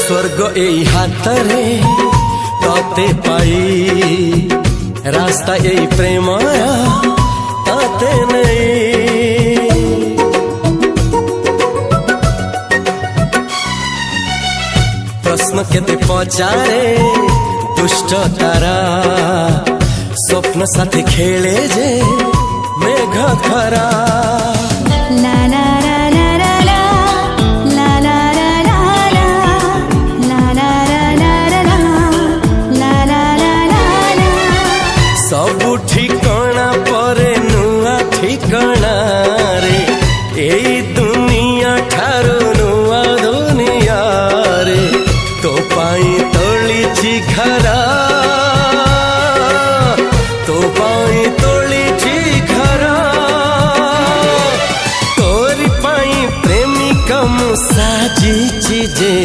स्वर्ग एई हातरे तते पाई रास्ता एई प्रेमया ताते नहीं। प्रश्न केते पचारे दुष्ट तारा स्वप्न साथी खेले जे मेघ खरा। ला ला ला ला ला ला ला ला ला ला ला ला ला ला। सबु ठिकाना परे नुआ ठिकाना रे एई दुनिया ठारू नुआ दुनिया रे। तो पाई तोलिछि घरा तो पाई तोलिछि घरा तोरी पाई प्रेमिका मु साजिछि जे।